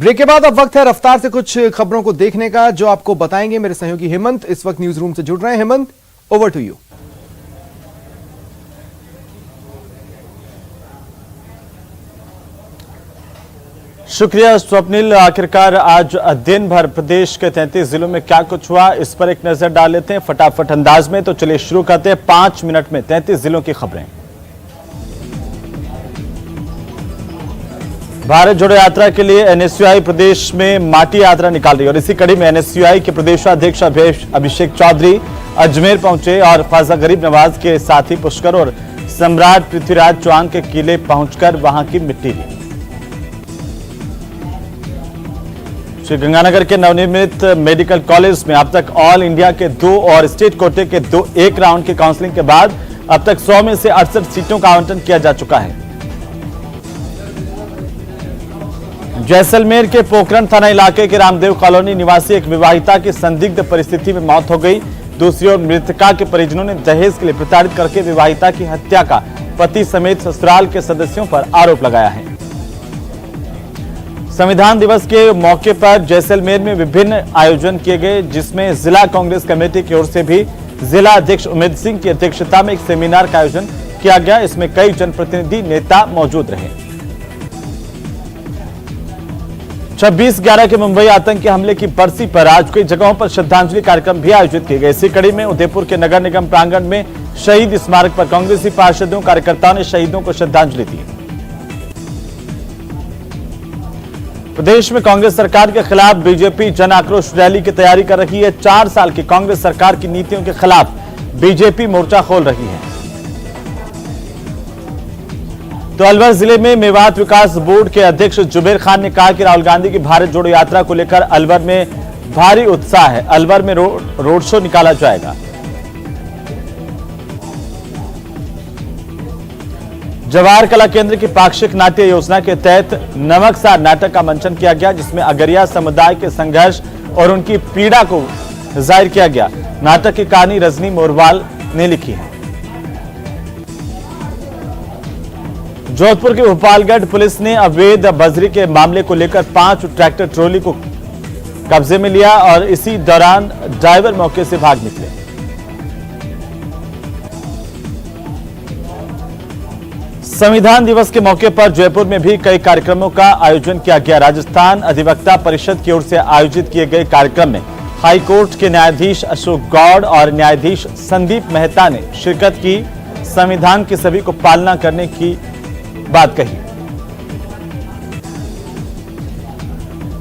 Break के बाद अब वक्त है रफ्तार से कुछ खबरों को देखने का, जो आपको बताएंगे मेरे सहयोगी हेमंत। इस वक्त न्यूज रूम से जुड़ रहे हैं। Hemant, over to you. शुक्रिया स्वप्निल। आखिरकार आज दिन भर प्रदेश के 33 जिलों में क्या कुछ हुआ, इस पर एक नजर डाल लेते हैं फटाफट अंदाज में। तो चलिए शुरू करते हैं 5 मिनट में 33 जिलों की खबरें। भारत जोड़ो यात्रा के लिए एनएसयूआई प्रदेश में माटी यात्रा निकाल रही है और इसी कड़ी में एनएसयूआई के प्रदेशाध्यक्ष अभिषेक चौधरी अजमेर पहुंचे और ख्वाजा गरीब नवाज के साथी पुष्कर और सम्राट पृथ्वीराज चौहान के किले पहुंचकर वहां की मिट्टी ली। श्रीगंगानगर के नवनिर्मित मेडिकल कॉलेज में अब तक ऑल इंडिया के 2 और स्टेट कोटे के 1 राउंड की काउंसलिंग के बाद अब तक 100 में से 68 सीटों का आवंटन किया जा चुका है। जैसलमेर के पोखरण थाना इलाके के रामदेव कॉलोनी निवासी एक विवाहिता की संदिग्ध परिस्थिति में मौत हो गई। दूसरी ओर मृतका के परिजनों ने दहेज के लिए प्रताड़ित करके विवाहिता की हत्या का पति समेत ससुराल के सदस्यों पर आरोप लगाया है। संविधान दिवस के मौके पर जैसलमेर में विभिन्न आयोजन किए गए, जिसमें जिला कांग्रेस कमेटी की ओर से भी जिला अध्यक्ष उमेद सिंह की अध्यक्षता में एक सेमिनार का आयोजन किया गया। इसमें कई जनप्रतिनिधि नेता मौजूद रहे। 26/11 के मुंबई आतंकी हमले की बरसी पर आज कई जगहों पर श्रद्धांजलि कार्यक्रम भी आयोजित किए गए। इसी कड़ी में उदयपुर के नगर निगम प्रांगण में शहीद स्मारक पर कांग्रेसी पार्षदों कार्यकर्ताओं ने शहीदों को श्रद्धांजलि दी। प्रदेश में कांग्रेस सरकार के खिलाफ बीजेपी जन आक्रोश रैली की तैयारी कर रही है। 4 साल की कांग्रेस सरकार की नीतियों के खिलाफ बीजेपी मोर्चा खोल रही है। तो अलवर जिले में मेवात विकास बोर्ड के अध्यक्ष जुबेर खान ने कहा कि राहुल गांधी की भारत जोड़ो यात्रा को लेकर अलवर में भारी उत्साह है। अलवर में रोड शो निकाला जाएगा। जवाहर कला केंद्र की पाक्षिक नाट्य योजना के तहत नमकसार नाटक का मंचन किया गया, जिसमें अगरिया समुदाय के संघर्ष और उनकी पीड़ा को जाहिर किया गया। नाटक की कहानी रजनी मोरवाल ने लिखी है। जोधपुर के भोपालगढ़ पुलिस ने अवैध बजरी के मामले को लेकर 5 ट्रैक्टर ट्रॉली को कब्जे में लिया और इसी दौरान ड्राइवर मौके से भाग निकले। संविधान दिवस के मौके पर जयपुर में भी कई कार्यक्रमों का आयोजन किया गया। राजस्थान अधिवक्ता परिषद की ओर से आयोजित किए गए कार्यक्रम में हाईकोर्ट के न्यायाधीश अशोक गौड़ और न्यायाधीश संदीप मेहता ने शिरकत की। संविधान की सभी को पालना करने की बात कही।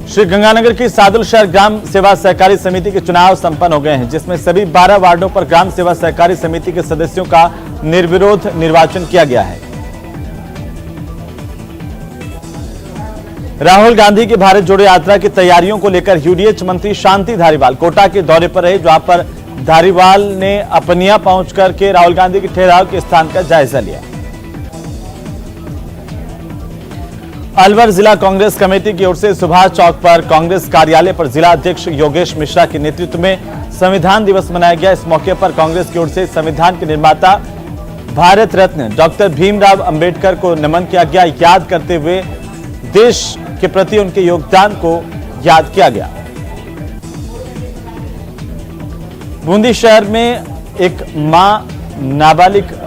श्रीगंगानगर की सादुल शहर ग्राम सेवा सहकारी समिति के चुनाव संपन्न हो गए हैं, जिसमें सभी 12 वार्डों पर ग्राम सेवा सहकारी समिति के सदस्यों का निर्विरोध निर्वाचन किया गया है। राहुल गांधी की भारत जोड़ो यात्रा की तैयारियों को लेकर यूडीएच मंत्री शांति धारीवाल कोटा के दौरे पर रहे, जहां पर धारीवाल ने अपनिया पहुंच करके राहुल गांधी के ठहराव के स्थान का जायजा लिया। अलवर जिला कांग्रेस कमेटी की ओर से सुभाष चौक पर कांग्रेस कार्यालय पर जिला अध्यक्ष योगेश मिश्रा के नेतृत्व में संविधान दिवस मनाया गया। इस मौके पर कांग्रेस की ओर से संविधान के निर्माता भारत रत्न डॉक्टर भीमराव अंबेडकर को नमन किया गया। याद करते हुए देश के प्रति उनके योगदान को याद किया गया। बूंदी शहर में एक मां नाबालिग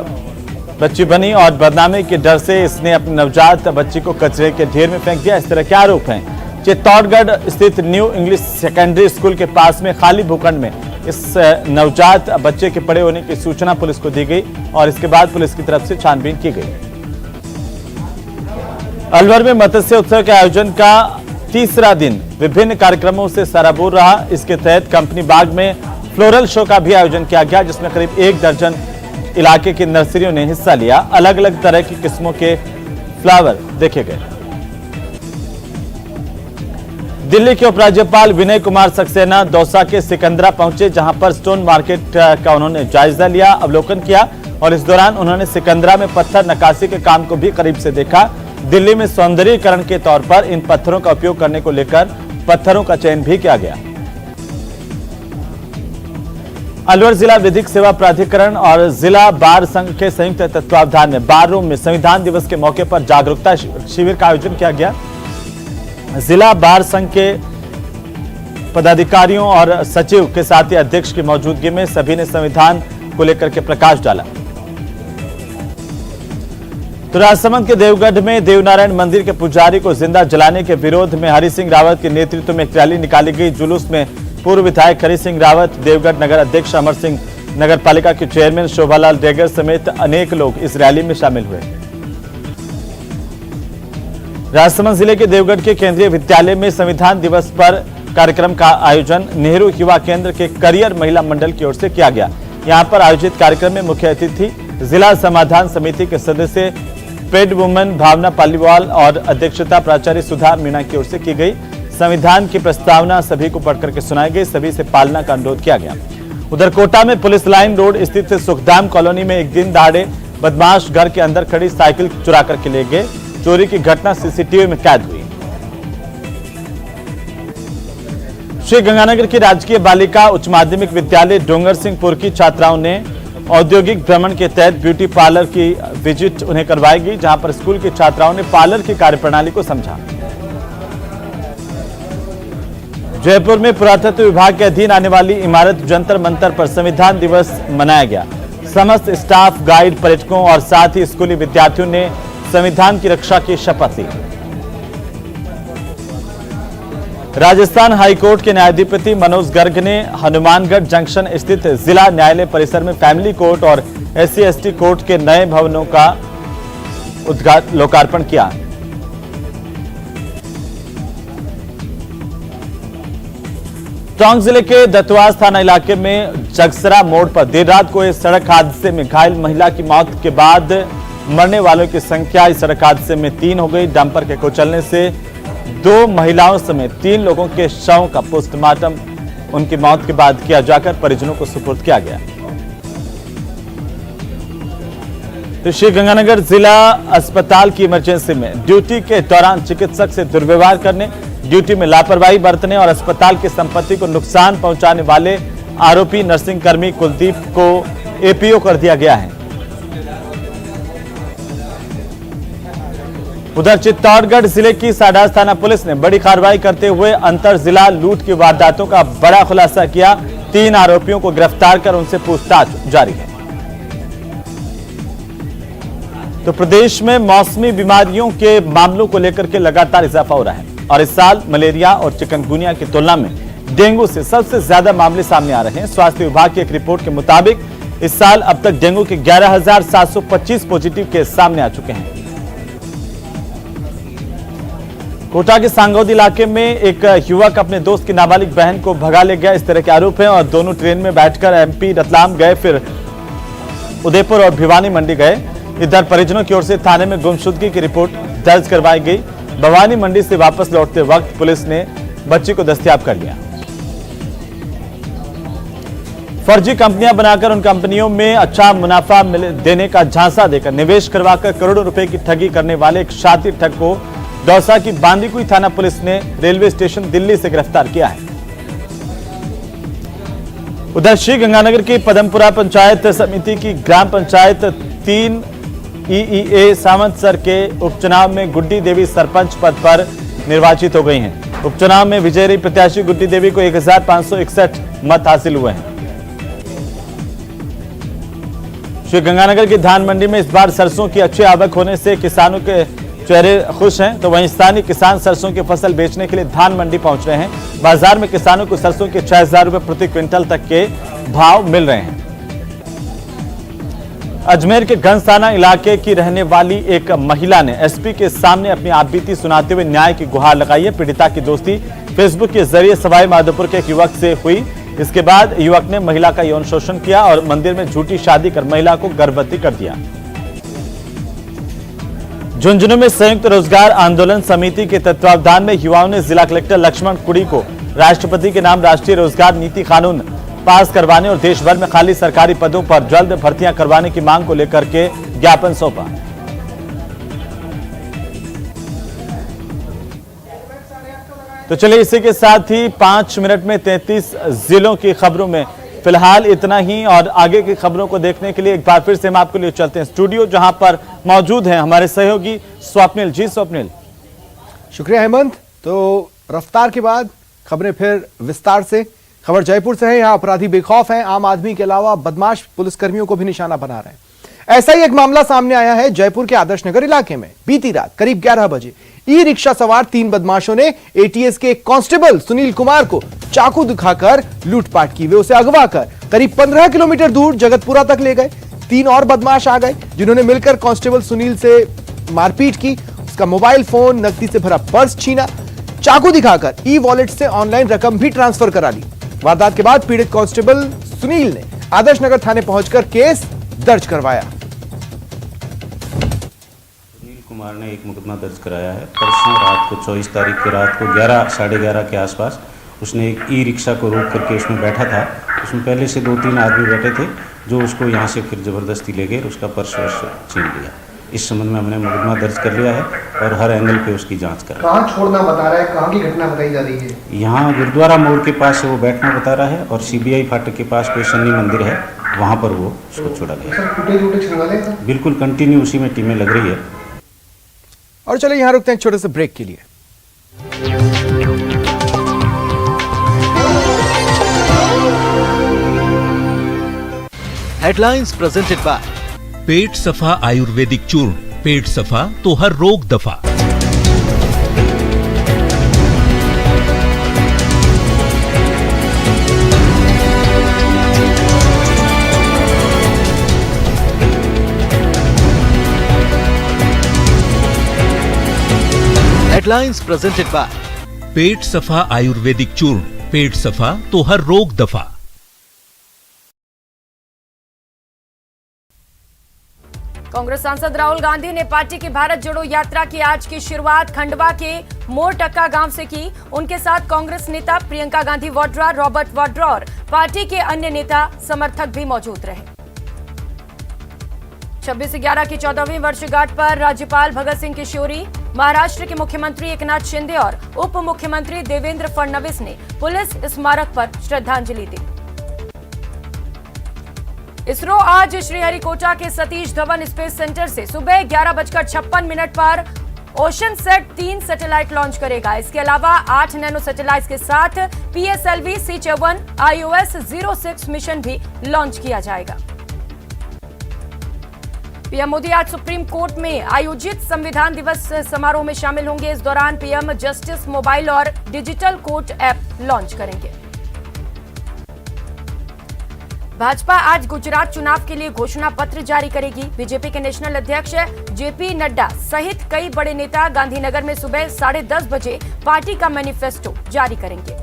बच्ची बनी और बदनामी के डर से इसने अपने नवजात बच्ची को कचरे के ढेर में फेंक दिया। इस तरह के आरोप हैं। चित्तौड़गढ़ स्थित न्यू इंग्लिश सेकेंडरी स्कूल के पास में खाली भूखंड में इस नवजात बच्चे के पड़े होने की सूचना पुलिस को दी गई और इसके बाद पुलिस की तरफ से छानबीन की गई। अलवर में मत्स्य उत्सव के आयोजन का तीसरा दिन विभिन्न कार्यक्रमों से सराबोर रहा। इसके तहत कंपनी बाग में फ्लोरल शो का भी आयोजन किया गया, जिसमें करीब 1 दर्जन इलाके की नर्सरियों ने हिस्सा लिया। अलग अलग तरह की किस्मों के फ्लावर देखे गए। दिल्ली के उपराज्यपाल विनय कुमार सक्सेना दौसा के सिकंदरा पहुंचे, जहां पर स्टोन मार्केट का उन्होंने जायजा लिया, अवलोकन किया और इस दौरान उन्होंने सिकंदरा में पत्थर नक्काशी के काम को भी करीब से देखा। दिल्ली में सौंदर्यीकरण के तौर पर इन पत्थरों का उपयोग करने को लेकर पत्थरों का चयन भी किया गया। अलवर जिला विधिक सेवा प्राधिकरण और जिला बार संघ के संयुक्त तत्वावधान में बार रूम में संविधान दिवस के मौके पर जागरूकता शिविर का आयोजन किया गया। जिला बार संघ के पदाधिकारियों और सचिव के साथ ही अध्यक्ष की मौजूदगी में सभी ने संविधान को लेकर के प्रकाश डाला। तो राजसमंद के देवगढ़ में देवनारायण मंदिर के पुजारी को जिंदा जलाने के विरोध में हरि सिंह रावत के नेतृत्व में एक रैली निकाली गई। जुलूस में पूर्व विधायक हरि सिंह रावत, देवगढ़ नगर अध्यक्ष अमर सिंह, नगर पालिका के चेयरमैन शोभालाल डेगर समेत अनेक लोग इस रैली में शामिल हुए। राजसमंद जिले के देवगढ़ के केंद्रीय विद्यालय में संविधान दिवस पर कार्यक्रम का आयोजन नेहरू युवा केंद्र के करियर महिला मंडल की ओर से किया गया। यहां पर आयोजित कार्यक्रम में मुख्य अतिथि जिला समाधान समिति के सदस्य पेड वुमेन भावना पालीवाल और अध्यक्षता प्राचार्य सुधा मीणा की ओर से की गई। संविधान की प्रस्तावना सभी को पढ़ करके सुनाई गई, सभी से पालना का अनुरोध किया गया। उधर कोटा में पुलिस लाइन रोड स्थित सुखधाम कॉलोनी में एक दिन दहाड़े बदमाश घर के अंदर खड़ी साइकिल चुरा करके ले गए। चोरी की घटना सीसीटीवी में कैद हुई। श्री गंगानगर की राजकीय बालिका उच्च माध्यमिक विद्यालय डोंगर सिंहपुर की छात्राओं ने औद्योगिक भ्रमण के तहत ब्यूटी पार्लर की विजिट उन्हें करवाई गई, जहां पर स्कूल की छात्राओं ने पार्लर की कार्यप्रणाली को समझा। जयपुर में पुरातत्व विभाग के अधीन आने वाली इमारत जंतर मंतर पर संविधान दिवस मनाया गया। समस्त स्टाफ, गाइड, पर्यटकों और साथ ही स्कूली विद्यार्थियों ने संविधान की रक्षा की शपथ ली। राजस्थान हाईकोर्ट के न्यायाधिपति मनोज गर्ग ने हनुमानगढ़ जंक्शन स्थित जिला न्यायालय परिसर में फैमिली कोर्ट और SC/ST कोर्ट के नए भवनों का लोकार्पण किया। टोंक जिले के दतवास थाना इलाके में जगसरा मोड़ पर देर रात को एक सड़क हादसे में घायल महिला की मौत के बाद मरने वालों की संख्या इस सड़क हादसे में 3 हो गई। डंपर के कुचलने से 2 महिलाओं समेत 3 लोगों के शवों का पोस्टमार्टम उनकी मौत के बाद किया जाकर परिजनों को सुपुर्द किया गया। तो श्री गंगानगर जिला अस्पताल की इमरजेंसी में ड्यूटी के दौरान चिकित्सक से दुर्व्यवहार करने, ड्यूटी में लापरवाही बरतने और अस्पताल की संपत्ति को नुकसान पहुंचाने वाले आरोपी नर्सिंग कर्मी कुलदीप को APO कर दिया गया है। उधर चित्तौड़गढ़ जिले की साडास थाना पुलिस ने बड़ी कार्रवाई करते हुए अंतर जिला लूट की वारदातों का बड़ा खुलासा किया। 3 आरोपियों को गिरफ्तार कर उनसे पूछताछ जारी है। तो प्रदेश में मौसमी बीमारियों के मामलों को लेकर के लगातार इजाफा हो रहा है और इस साल मलेरिया और चिकनगुनिया की तुलना में डेंगू से सबसे ज्यादा मामले सामने आ रहे हैं। स्वास्थ्य विभाग की एक रिपोर्ट के मुताबिक इस साल अब तक डेंगू के 11,725 पॉजिटिव केस सामने आ चुके हैं। कोटा के सांगौद इलाके में एक युवक अपने दोस्त की नाबालिग बहन को भगा ले गया, इस तरह के आरोप हैं और दोनों ट्रेन में बैठकर MP रतलाम गए, फिर उदयपुर और भिवानी मंडी गए। इधर परिजनों की ओर से थाने में गुमशुदगी की रिपोर्ट दर्ज करवाई गई। भवानी मंडी से वापस लौटते वक्त पुलिस ने बच्ची को दस्तयाब कर लिया। फर्जी कंपनियां बनाकर उन कंपनियों में अच्छा मुनाफा देने का झांसा देकर निवेश करवाकर करोड़ों रुपए की ठगी करने वाले एक शातिर ठग को दौसा की बांदीकुई थाना पुलिस ने रेलवे स्टेशन दिल्ली से गिरफ्तार किया है। उधर श्री गंगानगर की पदमपुरा पंचायत समिति की ग्राम पंचायत 3 EEA सावंतसर के उपचुनाव में गुड्डी देवी सरपंच पद पर निर्वाचित हो गई हैं। उपचुनाव में विजयी रही प्रत्याशी गुड्डी देवी को 1561 मत हासिल हुए हैं। श्री गंगानगर की धान मंडी में इस बार सरसों की अच्छी आवक होने से किसानों के चेहरे खुश हैं। तो वहीं स्थानीय किसान सरसों की फसल बेचने के लिए धान मंडी पहुंच रहे हैं। बाजार में किसानों को सरसों के 6000 रुपए प्रति क्विंटल तक के भाव मिल रहे हैं। अजमेर के गंज थाना इलाके की रहने वाली एक महिला ने SP के सामने अपनी आपबीती सुनाते हुए न्याय की गुहार लगाई है। पीड़िता की दोस्ती फेसबुक के जरिए सवाई माधोपुर के एक युवक से हुई। इसके बाद युवक ने महिला का यौन शोषण किया और मंदिर में झूठी शादी कर महिला को गर्भवती कर दिया। झुंझुनू में संयुक्त रोजगार आंदोलन समिति के तत्वावधान में युवाओं ने जिला कलेक्टर लक्ष्मण कुड़ी को राष्ट्रपति के नाम राष्ट्रीय रोजगार नीति कानून पास करवाने और देश भर में खाली सरकारी पदों पर जल्द भर्तियां करवाने की मांग को लेकर के ज्ञापन सौंपा। तो चलिए इसी के साथ ही 5 मिनट में 33 जिलों की खबरों में फिलहाल इतना ही और आगे की खबरों को देखने के लिए एक बार फिर से हम आपके लिए चलते हैं स्टूडियो, जहां पर मौजूद हैं हमारे सहयोगी स्वप्निल जी। स्वप्निल, शुक्रिया हेमंत। तो रफ्तार के बाद खबरें फिर विस्तार से। खबर जयपुर से है। यहां अपराधी बेखौफ हैं। आम आदमी के अलावा बदमाश पुलिसकर्मियों को भी निशाना बना रहे हैं। ऐसा ही एक मामला सामने आया है जयपुर के आदर्श नगर इलाके में। बीती रात करीब 11 बजे ई रिक्शा सवार 3 बदमाशों ने एटीएस के कांस्टेबल सुनील कुमार को चाकू दिखाकर लूटपाट की। वे उसे अगवा कर करीब 15 किलोमीटर दूर जगतपुरा तक ले गए। 3 और बदमाश आ गए जिन्होंने मिलकर कांस्टेबल सुनील से मारपीट की, उसका मोबाइल फोन, नकदी से भरा पर्स छीना, चाकू दिखाकर ई वॉलेट से ऑनलाइन रकम भी ट्रांसफर करा ली। वारदात के बाद पीड़ित कांस्टेबल सुनील ने आदर्श नगर थाने पहुंचकर केस दर्ज करवाया। सुनील कुमार ने एक मुकदमा दर्ज कराया है। परसों रात को 24 तारीख की रात को 11 साढ़े 11 के आसपास उसने एक ई रिक्शा को रोक करके उसमें बैठा था। उसमें पहले से 2-3 आदमी बैठे थे जो उसको यहाँ से फिर ज़बरदस्ती ले गए और उसका पर्स वर्स छीन लिया। इस संबंध में हमने मुकदमा दर्ज कर लिया है और हर एंगल पे उसकी जांच कर रहे हैं। कहाँ छोड़ना बता रहा है, कहाँ की घटना बताई जा रही है? यहाँ गुरुद्वारा मोड़ के पास से वो बैठना बता रहा है और सीबीआई फाटक के पास कोई शनि मंदिर है, वहाँ पर वो उसको छोड़ा गया। सर फुटेज वुटेज छुड़वा लेगा? बिल्कुल कंटिन्यू उसी में टीमें लग रही है। और चलिए यहां रुकते हैं छोटे से ब्रेक के लिए। हेडलाइंस प्रेजेंटेड बाय पेट सफा आयुर्वेदिक चूर्ण, पेट सफा तो हर रोग दफा। हेडलाइंस प्रेजेंटेड बाय पेट सफा आयुर्वेदिक चूर्ण, पेट सफा तो हर रोग दफा। कांग्रेस सांसद राहुल गांधी ने पार्टी की भारत जोड़ो यात्रा की आज की शुरुआत खंडवा के मोरटक्का गांव से की। उनके साथ कांग्रेस नेता प्रियंका गांधी वाड्रा, रॉबर्ट वाड्रा और पार्टी के अन्य नेता समर्थक भी मौजूद रहे। 26/11 की 14वीं वर्षगांठ पर राज्यपाल भगत सिंह किशोरी, महाराष्ट्र के मुख्यमंत्री एकनाथ शिंदे और उप मुख्यमंत्री देवेंद्र फडणवीस ने पुलिस स्मारक पर श्रद्धांजलि दी। इसरो आज श्रीहरिकोटा के सतीश धवन स्पेस सेंटर से सुबह 11:56 पर ओशन सेट 3 सैटेलाइट लॉन्च करेगा। इसके अलावा 8 नैनो सैटेलाइट के साथ PSLV C-7 IOS-06 मिशन भी लॉन्च किया जाएगा। पीएम मोदी आज सुप्रीम कोर्ट में आयोजित संविधान दिवस समारोह में शामिल होंगे। इस दौरान पीएम जस्टिस मोबाइल और डिजिटल कोर्ट ऐप लॉन्च करेंगे। भाजपा आज गुजरात चुनाव के लिए घोषणा पत्र जारी करेगी। बीजेपी के नेशनल अध्यक्ष JP नड्डा सहित कई बड़े नेता गांधीनगर में सुबह 10:30 बजे पार्टी का मैनिफेस्टो जारी करेंगे।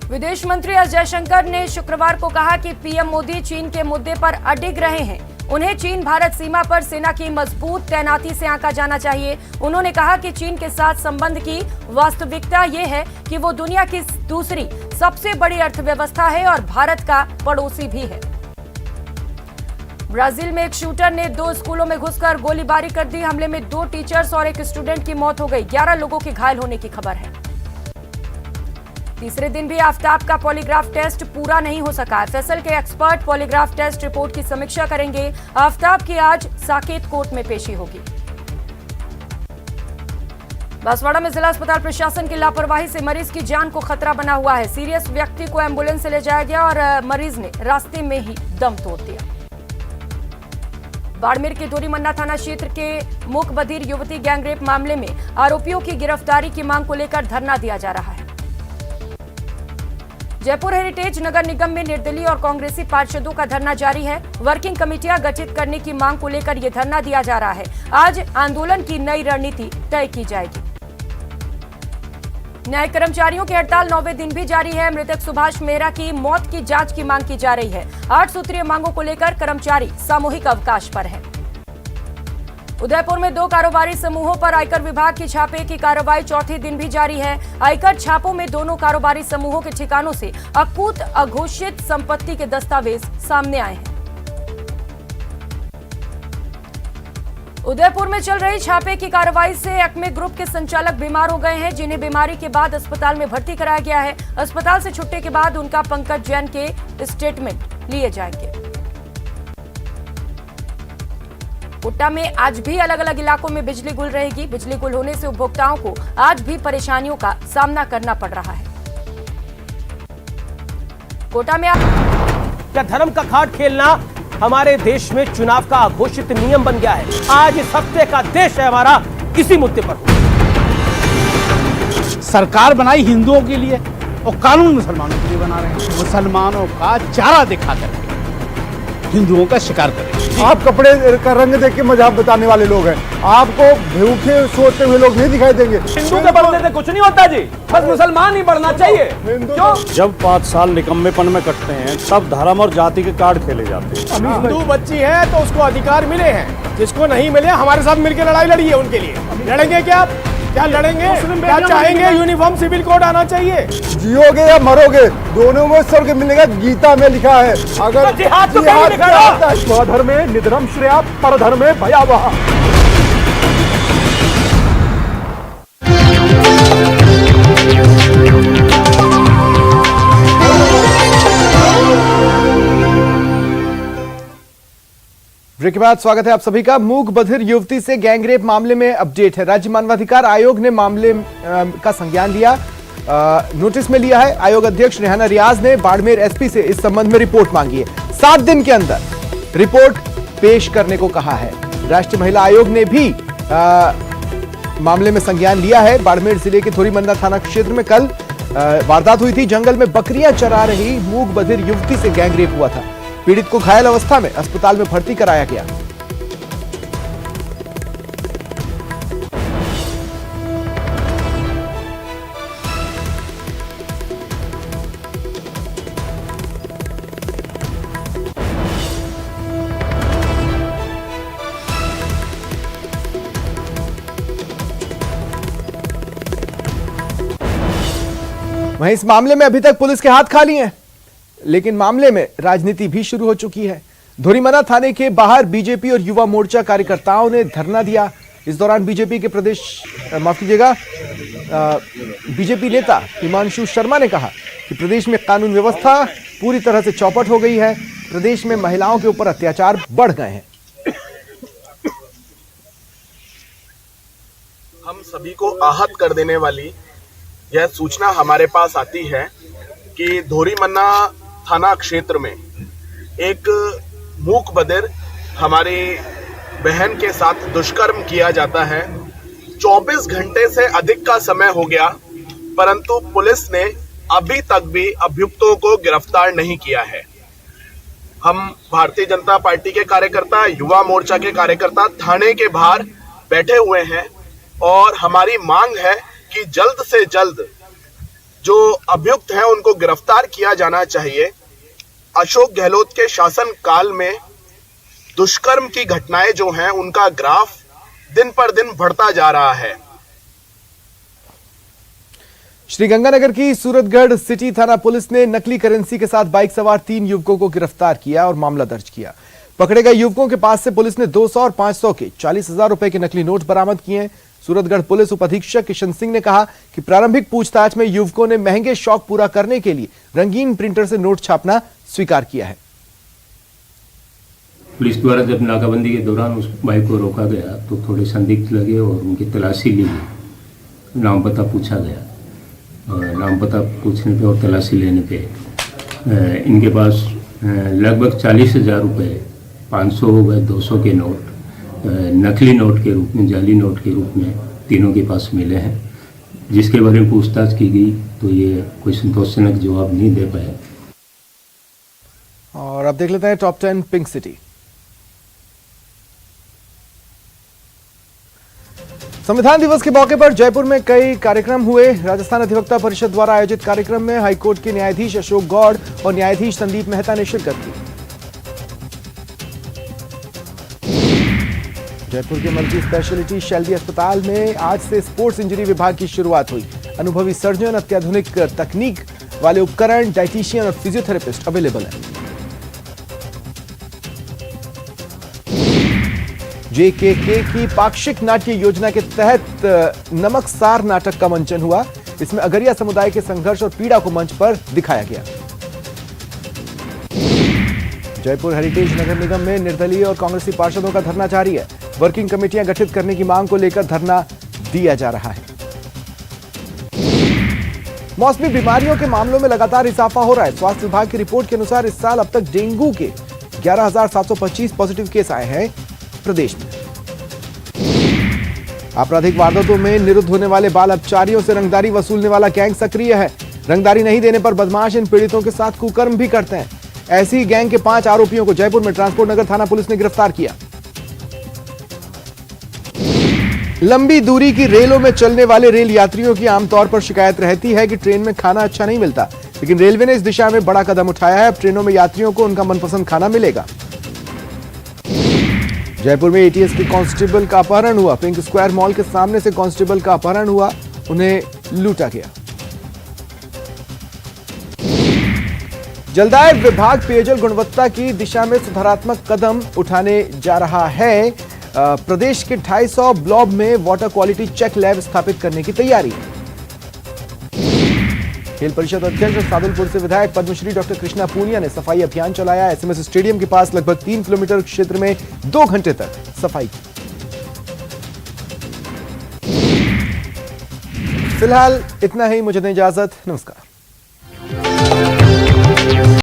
विदेश मंत्री एस जयशंकर ने शुक्रवार को कहा कि पीएम मोदी चीन के मुद्दे पर अडिग रहे हैं। उन्हें चीन भारत सीमा पर सेना की मजबूत तैनाती से आंका जाना चाहिए। उन्होंने कहा कि चीन के साथ संबंध की वास्तविकता ये है कि वो दुनिया की दूसरी सबसे बड़ी अर्थव्यवस्था है और भारत का पड़ोसी भी है। ब्राजील में एक शूटर ने 2 स्कूलों में घुसकर गोलीबारी कर दी। हमले में 2 टीचर्स और एक स्टूडेंट की मौत हो गई। 11 लोगों के घायल होने की खबर है। तीसरे दिन भी आफ्ताब का पॉलीग्राफ टेस्ट पूरा नहीं हो सका। फैसल के एक्सपर्ट पॉलीग्राफ टेस्ट रिपोर्ट की समीक्षा करेंगे। आफ्ताब की आज साकेत कोर्ट में पेशी होगी। बांसवाड़ा में जिला अस्पताल प्रशासन की लापरवाही से मरीज की जान को खतरा बना हुआ है। सीरियस व्यक्ति को एम्बुलेंस से ले जाया गया और मरीज ने रास्ते में ही दम तोड़ दिया। बाड़मेर के धोरीमन्ना थाना क्षेत्र के मूक बधिर युवती गैंगरेप मामले में आरोपियों की गिरफ्तारी की मांग को लेकर धरना दिया जा रहा है। जयपुर हेरिटेज नगर निगम में निर्दलीय और कांग्रेसी पार्षदों का धरना जारी है। वर्किंग कमेटियां गठित करने की मांग को लेकर यह धरना दिया जा रहा है। आज आंदोलन की नई रणनीति तय की जाएगी। न्याय कर्मचारियों की हड़ताल 9वें दिन भी जारी है। मृतक सुभाष मेहरा की मौत की जांच की मांग की जा रही है। 8 सूत्रीय मांगों को लेकर कर्मचारी सामूहिक अवकाश पर है। उदयपुर में 2 कारोबारी समूहों पर आयकर विभाग की छापे की कार्रवाई चौथे दिन भी जारी है। आयकर छापों में दोनों कारोबारी समूहों के ठिकानों से अकूत अघोषित संपत्ति के दस्तावेज सामने आए हैं। उदयपुर में चल रही छापे की कार्रवाई से एक्मे ग्रुप के संचालक बीमार हो गए हैं, जिन्हें बीमारी के बाद अस्पताल में भर्ती कराया गया है। अस्पताल से छुट्टी के बाद उनका पंकज जैन के स्टेटमेंट लिए जाएंगे। कोटा में आज भी अलग अलग इलाकों में बिजली गुल रहेगी। बिजली गुल होने से उपभोक्ताओं को आज भी परेशानियों का सामना करना पड़ रहा है। कोटा में क्या धर्म का खाट खेलना हमारे देश में चुनाव का घोषित नियम बन गया है। आज इस हफ्ते का देश है हमारा इसी मुद्दे पर। सरकार बनाई हिंदुओं के लिए और कानून मुसलमानों के लिए बना रहे हैं। मुसलमानों का चारा दिखा करके हिंदुओं का शिकार करें। आप कपड़े का रंग देख के मजाक बताने वाले लोग हैं। आपको भूखे सोते हुए लोग नहीं दिखाई देंगे। हिंदू के बढ़ने से कुछ नहीं होता जी, बस मुसलमान ही बढ़ना चाहिए। क्यों? जब 5 साल निकम्मेपन में कटते हैं तब धर्म और जाति के कार्ड खेले जाते हैं। हिंदू बच्ची है तो उसको अधिकार मिले हैं, जिसको नहीं मिले हमारे साथ मिलकर लड़ाई लड़ी है उनके लिए। लड़ेंगे क्या लड़ेंगे? क्या चाहेंगे? यूनिफॉर्म सिविल कोड आना चाहिए। जियोगे या मरोगे दोनों में स्वर्ग मिलेगा, गीता में लिखा है। अगर तो जिहाद तो कहीं लिखा है। स्वधर्मे निधर्म श्रेया परधर्मे भयावह। ब्रेक के बाद स्वागत है आप सभी का। मूक बधिर युवती से गैंगरेप मामले में अपडेट है। राज्य मानवाधिकार आयोग ने मामले का संज्ञान लिया, नोटिस में लिया है। आयोग अध्यक्ष रेहाना रियाज ने बाड़मेर एसपी से इस संबंध में रिपोर्ट मांगी है। 7 दिन के अंदर रिपोर्ट पेश करने को कहा है। राष्ट्रीय महिला आयोग ने भी मामले में संज्ञान लिया है। बाड़मेर जिले के थोरीमन्ना थाना क्षेत्र में कल वारदात हुई थी। जंगल में बकरियां चरा रही मूक बधिर युवती से गैंगरेप हुआ था। पीड़ित को घायल अवस्था में अस्पताल में भर्ती कराया गया। वहीं इस मामले में अभी तक पुलिस के हाथ खाली हैं, लेकिन मामले में राजनीति भी शुरू हो चुकी है। धोरीमन्ना थाने के बाहर बीजेपी और युवा मोर्चा कार्यकर्ताओं ने धरना दिया। इस दौरान बीजेपी के बीजेपी नेता हिमांशु शर्मा ने कहा कि प्रदेश में कानून व्यवस्था पूरी तरह से चौपट हो गई है। प्रदेश में महिलाओं के ऊपर अत्याचार बढ़ गए हैं। हम सभी को आहत कर देने वाली यह सूचना हमारे पास आती है कि धोरीमन्ना थाना क्षेत्र में एक मूक बधिर हमारी बहन के साथ दुष्कर्म किया जाता है। 24 घंटे से अधिक का समय हो गया, परंतु पुलिस ने अभी तक भी अभियुक्तों को गिरफ्तार नहीं किया है। हम भारतीय जनता पार्टी के कार्यकर्ता, युवा मोर्चा के कार्यकर्ता थाने के बाहर बैठे हुए हैं और हमारी मांग है कि जल्द से जल्द जो अभियुक्त हैं उनको गिरफ्तार किया जाना चाहिए। अशोक गहलोत के शासन काल में दुष्कर्म की घटनाएं जो हैं उनका ग्राफ दिन पर दिन बढ़ता जा रहा है। श्रीगंगानगर की सूरतगढ़ सिटी थाना पुलिस ने नकली करेंसी के साथ बाइक सवार 3 युवकों को गिरफ्तार किया और मामला दर्ज किया। पकड़े गए युवकों के पास से पुलिस ने 200 और 500 के 40,000 रुपए के नकली नोट बरामद किए हैं। सूरतगढ़ पुलिस उपाधीक्षक किशन सिंह ने कहा कि प्रारंभिक पूछताछ में युवकों ने महंगे शौक पूरा करने के लिए रंगीन प्रिंटर से नोट छापना स्वीकार किया है। पुलिस द्वारा जब नाकाबंदी के दौरान उस बाइक को रोका गया तो थोड़े संदिग्ध लगे और उनकी तलाशी ली गई। नाम पता पूछा गया और नाम पता पूछने पे और तलाशी लेने पे इनके पास लगभग 40,000 रुपये, 500 व 200 के नोट नकली नोट के रूप में, जाली नोट के रूप में तीनों के पास मिले हैं। जिसके बारे में पूछताछ की गई तो ये कोई संतोषजनक जवाब नहीं दे पाए। और अब देख लेते हैं टॉप 10 पिंक सिटी। संविधान दिवस के मौके पर जयपुर में कई कार्यक्रम हुए। राजस्थान अधिवक्ता परिषद द्वारा आयोजित कार्यक्रम में हाईकोर्ट के न्यायाधीश अशोक गौड़ और न्यायाधीश संदीप मेहता ने शिरकत की। जयपुर के मल्टी स्पेशलिटी शैल्बी अस्पताल में आज से स्पोर्ट्स इंजरी विभाग की शुरुआत हुई। अनुभवी सर्जन, अत्याधुनिक तकनीक वाले उपकरण, डाइटिशियन और फिजियोथेरेपिस्ट अवेलेबल हैं। जेकेके की पाक्षिक नाट्य योजना के तहत नमकसार नाटक का मंचन हुआ। इसमें अगरिया समुदाय के संघर्ष और पीड़ा को मंच पर दिखाया गया। जयपुर हेरिटेज नगर निगम में निर्दलीय और कांग्रेसी पार्षदों का धरना जारी है। वर्किंग कमेटियां गठित करने की मांग को लेकर धरना दिया जा रहा है। मौसमी बीमारियों के मामलों में लगातार इजाफा हो रहा है। स्वास्थ्य विभाग की रिपोर्ट के अनुसार इस साल अब तक डेंगू के 11,725 पॉजिटिव केस आए हैं प्रदेश में। आपराधिक वारदातों में निरुद्ध होने वाले बाल अपचारियों से रंगदारी वसूलने वाला गैंग सक्रिय है। रंगदारी नहीं देने पर बदमाश इन पीड़ितों के साथ कुकर्म भी करते हैं। ऐसी ही गैंग के 5 आरोपियों को जयपुर में ट्रांसपोर्ट नगर थाना पुलिस ने गिरफ्तार किया। लंबी दूरी की रेलों में चलने वाले रेल यात्रियों की आमतौर पर शिकायत रहती है कि ट्रेन में खाना अच्छा नहीं मिलता, लेकिन रेलवे ने इस दिशा में बड़ा कदम उठाया है। अब ट्रेनों में यात्रियों को उनका मनपसंद खाना मिलेगा। जयपुर में एटीएस के कांस्टेबल का अपहरण हुआ। पिंक स्क्वायर मॉल के सामने से कांस्टेबल का अपहरण हुआ, उन्हें लूटा गया। जलदाय विभाग पेयजल गुणवत्ता की दिशा में सुधारात्मक कदम उठाने जा रहा है। प्रदेश के 250 ब्लॉक में वाटर क्वालिटी चेक लैब स्थापित करने की तैयारी है। खेल परिषद अध्यक्ष सादुलपुर से विधायक पद्मश्री डॉक्टर कृष्णा पूनिया ने सफाई अभियान चलाया। एसएमएस स्टेडियम के पास लगभग 3 किलोमीटर क्षेत्र में 2 घंटे तक सफाई की। फिलहाल इतना ही, मुझे दें इजाजत। नमस्कार।